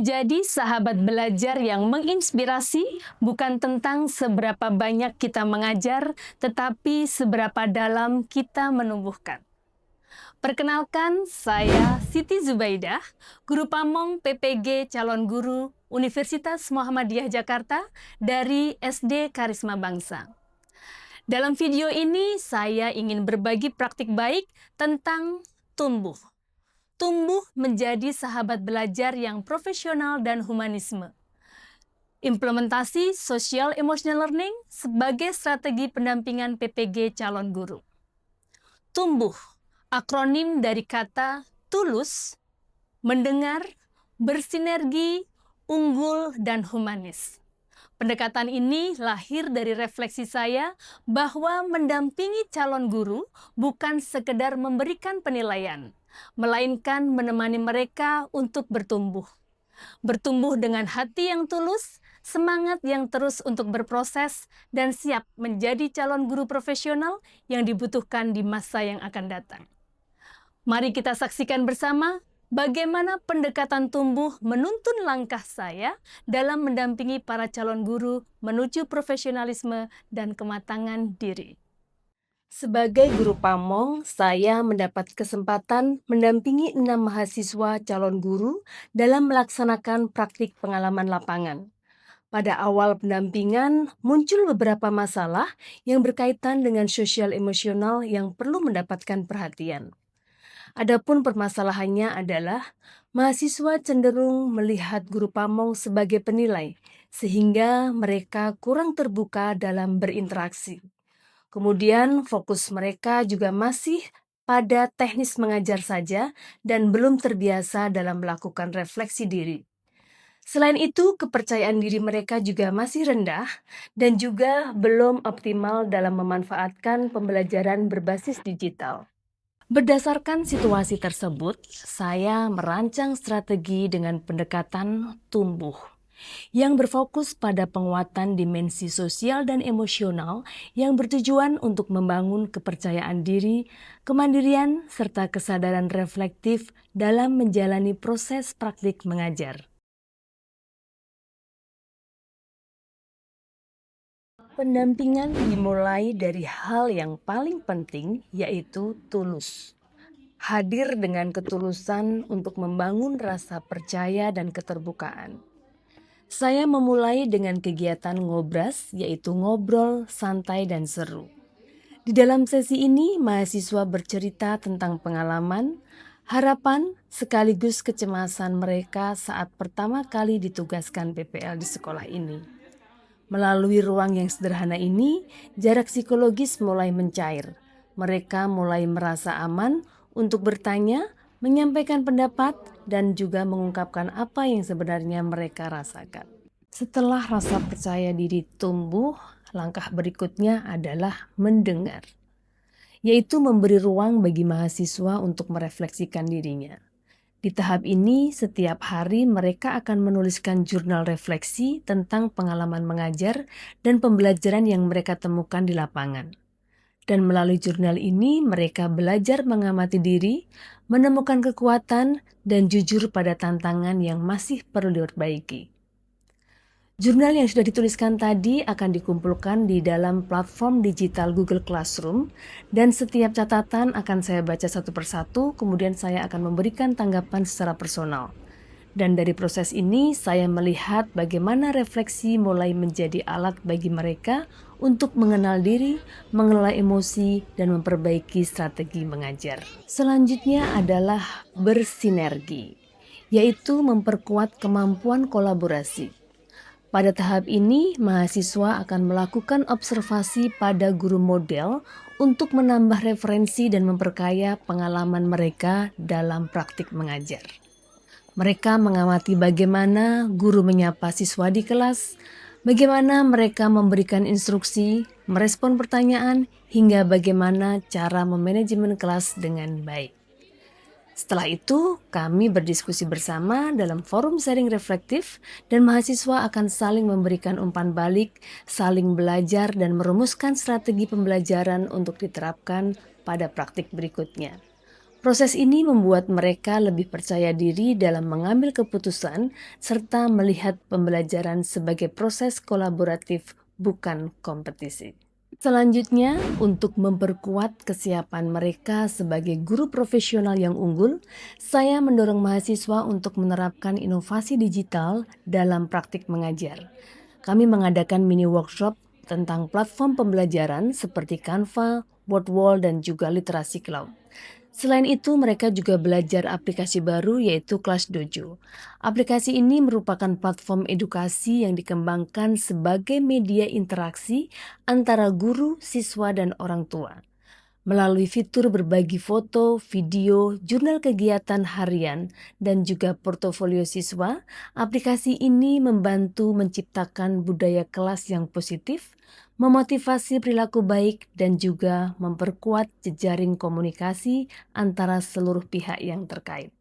Menjadi sahabat belajar yang menginspirasi bukan tentang seberapa banyak kita mengajar, tetapi seberapa dalam kita menumbuhkan. Perkenalkan, saya Siti Zubaidah, Guru Pamong PPG Calon Guru Universitas Muhammadiyah Jakarta dari SD Karisma Bangsa. Dalam video ini, saya ingin berbagi praktik baik tentang tumbuh. Tumbuh menjadi sahabat belajar yang profesional dan humanisme. Implementasi Social Emotional Learning sebagai strategi pendampingan PPG calon guru. Tumbuh, akronim dari kata tulus, mendengar, bersinergi, unggul, dan humanis. Pendekatan ini lahir dari refleksi saya bahwa mendampingi calon guru bukan sekedar memberikan penilaian, melainkan menemani mereka untuk bertumbuh. Bertumbuh dengan hati yang tulus, semangat yang terus untuk berproses, dan siap menjadi calon guru profesional yang dibutuhkan di masa yang akan datang. Mari kita saksikan bersama bagaimana pendekatan tumbuh menuntun langkah saya dalam mendampingi para calon guru menuju profesionalisme dan kematangan diri. Sebagai guru Pamong, saya mendapat kesempatan mendampingi 6 mahasiswa calon guru dalam melaksanakan praktik pengalaman lapangan. Pada awal pendampingan, muncul beberapa masalah yang berkaitan dengan sosial emosional yang perlu mendapatkan perhatian. Adapun permasalahannya adalah mahasiswa cenderung melihat guru Pamong sebagai penilai, sehingga mereka kurang terbuka dalam berinteraksi. Kemudian fokus mereka juga masih pada teknis mengajar saja dan belum terbiasa dalam melakukan refleksi diri. Selain itu, kepercayaan diri mereka juga masih rendah dan juga belum optimal dalam memanfaatkan pembelajaran berbasis digital. Berdasarkan situasi tersebut, saya merancang strategi dengan pendekatan tumbuh yang berfokus pada penguatan dimensi sosial dan emosional yang bertujuan untuk membangun kepercayaan diri, kemandirian, serta kesadaran reflektif dalam menjalani proses praktik mengajar. Pendampingan dimulai dari hal yang paling penting, yaitu tulus. Hadir dengan ketulusan untuk membangun rasa percaya dan keterbukaan. Saya memulai dengan kegiatan ngobras, yaitu ngobrol, santai, dan seru. Di dalam sesi ini, mahasiswa bercerita tentang pengalaman, harapan, sekaligus kecemasan mereka saat pertama kali ditugaskan PPL di sekolah ini. Melalui ruang yang sederhana ini, jarak psikologis mulai mencair. Mereka mulai merasa aman untuk bertanya, menyampaikan pendapat, dan juga mengungkapkan apa yang sebenarnya mereka rasakan. Setelah rasa percaya diri tumbuh, langkah berikutnya adalah mendengar, yaitu memberi ruang bagi mahasiswa untuk merefleksikan dirinya. Di tahap ini, setiap hari mereka akan menuliskan jurnal refleksi tentang pengalaman mengajar dan pembelajaran yang mereka temukan di lapangan. Dan melalui jurnal ini, mereka belajar mengamati diri, menemukan kekuatan, dan jujur pada tantangan yang masih perlu diperbaiki. Jurnal yang sudah dituliskan tadi akan dikumpulkan di dalam platform digital Google Classroom, dan setiap catatan akan saya baca satu persatu, kemudian saya akan memberikan tanggapan secara personal. Dan dari proses ini, saya melihat bagaimana refleksi mulai menjadi alat bagi mereka untuk mengenal diri, mengelola emosi, dan memperbaiki strategi mengajar. Selanjutnya adalah bersinergi, yaitu memperkuat kemampuan kolaborasi. Pada tahap ini, mahasiswa akan melakukan observasi pada guru model untuk menambah referensi dan memperkaya pengalaman mereka dalam praktik mengajar. Mereka mengamati bagaimana guru menyapa siswa di kelas, bagaimana mereka memberikan instruksi, merespon pertanyaan, hingga bagaimana cara memanajemen kelas dengan baik. Setelah itu, kami berdiskusi bersama dalam forum sharing reflektif dan mahasiswa akan saling memberikan umpan balik, saling belajar dan merumuskan strategi pembelajaran untuk diterapkan pada praktik berikutnya. Proses ini membuat mereka lebih percaya diri dalam mengambil keputusan serta melihat pembelajaran sebagai proses kolaboratif, bukan kompetisi. Selanjutnya, untuk memperkuat kesiapan mereka sebagai guru profesional yang unggul, saya mendorong mahasiswa untuk menerapkan inovasi digital dalam praktik mengajar. Kami mengadakan mini workshop tentang platform pembelajaran seperti Canva, Wordwall, dan juga literasi cloud. Selain itu, mereka juga belajar aplikasi baru yaitu Kelas Dojo. Aplikasi ini merupakan platform edukasi yang dikembangkan sebagai media interaksi antara guru, siswa, dan orang tua. Melalui fitur berbagi foto, video, jurnal kegiatan harian, dan juga portofolio siswa, aplikasi ini membantu menciptakan budaya kelas yang positif, memotivasi perilaku baik, dan juga memperkuat jejaring komunikasi antara seluruh pihak yang terkait.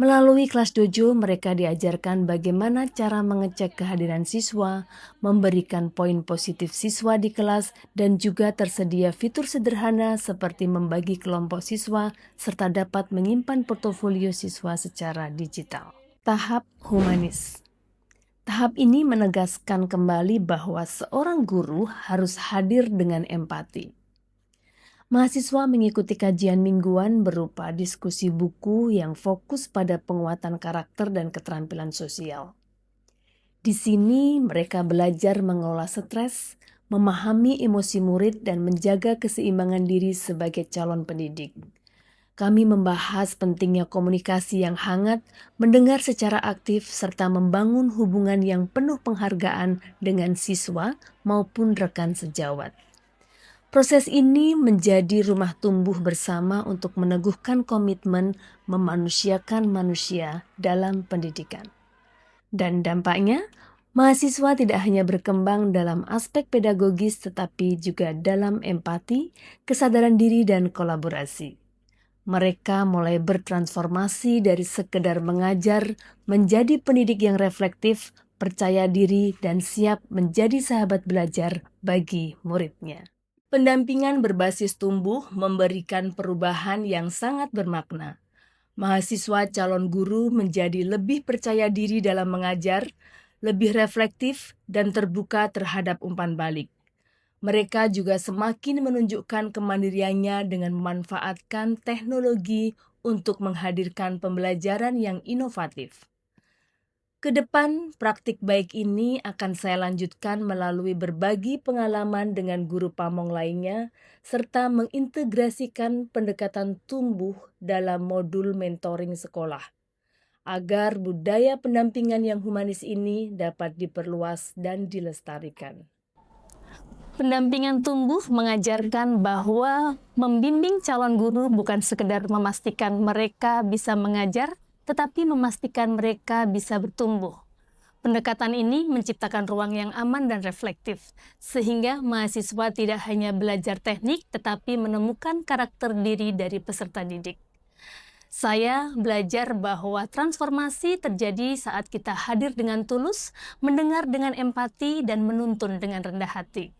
Melalui kelas dojo, mereka diajarkan bagaimana cara mengecek kehadiran siswa, memberikan poin positif siswa di kelas, dan juga tersedia fitur sederhana seperti membagi kelompok siswa, serta dapat menyimpan portofolio siswa secara digital. Tahap humanis. Tahap ini menegaskan kembali bahwa seorang guru harus hadir dengan empati. Mahasiswa mengikuti kajian mingguan berupa diskusi buku yang fokus pada penguatan karakter dan keterampilan sosial. Di sini mereka belajar mengelola stres, memahami emosi murid, dan menjaga keseimbangan diri sebagai calon pendidik. Kami membahas pentingnya komunikasi yang hangat, mendengar secara aktif, serta membangun hubungan yang penuh penghargaan dengan siswa maupun rekan sejawat. Proses ini menjadi rumah tumbuh bersama untuk meneguhkan komitmen memanusiakan manusia dalam pendidikan. Dan dampaknya, mahasiswa tidak hanya berkembang dalam aspek pedagogis tetapi juga dalam empati, kesadaran diri, dan kolaborasi. Mereka mulai bertransformasi dari sekedar mengajar menjadi pendidik yang reflektif, percaya diri, dan siap menjadi sahabat belajar bagi muridnya. Pendampingan berbasis tumbuh memberikan perubahan yang sangat bermakna. Mahasiswa calon guru menjadi lebih percaya diri dalam mengajar, lebih reflektif, dan terbuka terhadap umpan balik. Mereka juga semakin menunjukkan kemandiriannya dengan memanfaatkan teknologi untuk menghadirkan pembelajaran yang inovatif. Kedepan, praktik baik ini akan saya lanjutkan melalui berbagi pengalaman dengan guru pamong lainnya, serta mengintegrasikan pendekatan tumbuh dalam modul mentoring sekolah, agar budaya pendampingan yang humanis ini dapat diperluas dan dilestarikan. Pendampingan tumbuh mengajarkan bahwa membimbing calon guru bukan sekedar memastikan mereka bisa mengajar, tetapi memastikan mereka bisa bertumbuh. Pendekatan ini menciptakan ruang yang aman dan reflektif, sehingga mahasiswa tidak hanya belajar teknik, tetapi menemukan karakter diri dari peserta didik. Saya belajar bahwa transformasi terjadi saat kita hadir dengan tulus, mendengar dengan empati, dan menuntun dengan rendah hati.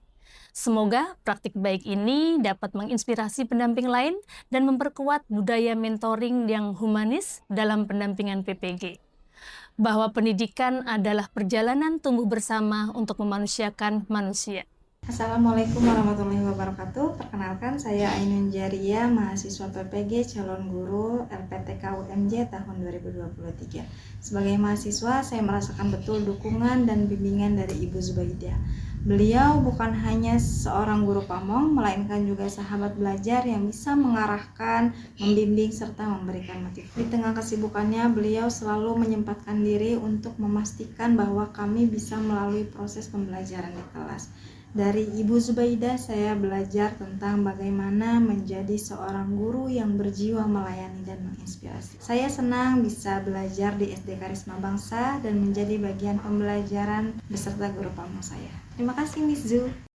Semoga praktik baik ini dapat menginspirasi pendamping lain dan memperkuat budaya mentoring yang humanis dalam pendampingan PPG. Bahwa pendidikan adalah perjalanan tumbuh bersama untuk memanusiakan manusia. Assalamualaikum warahmatullahi wabarakatuh. Perkenalkan, saya Ainun Jaria, mahasiswa PPG calon guru LPTK UMJ tahun 2023. Sebagai mahasiswa, saya merasakan betul dukungan dan bimbingan dari Ibu Zubaidah. Beliau bukan hanya seorang guru pamong, melainkan juga sahabat belajar yang bisa mengarahkan, membimbing, serta memberikan motivasi. Di tengah kesibukannya, beliau selalu menyempatkan diri untuk memastikan bahwa kami bisa melalui proses pembelajaran di kelas. Dari Ibu Zubaidah, saya belajar tentang bagaimana menjadi seorang guru yang berjiwa melayani dan menginspirasi. Saya senang bisa belajar di SD Karisma Bangsa dan menjadi bagian pembelajaran beserta guru pamong saya. Terima kasih Miss Zu.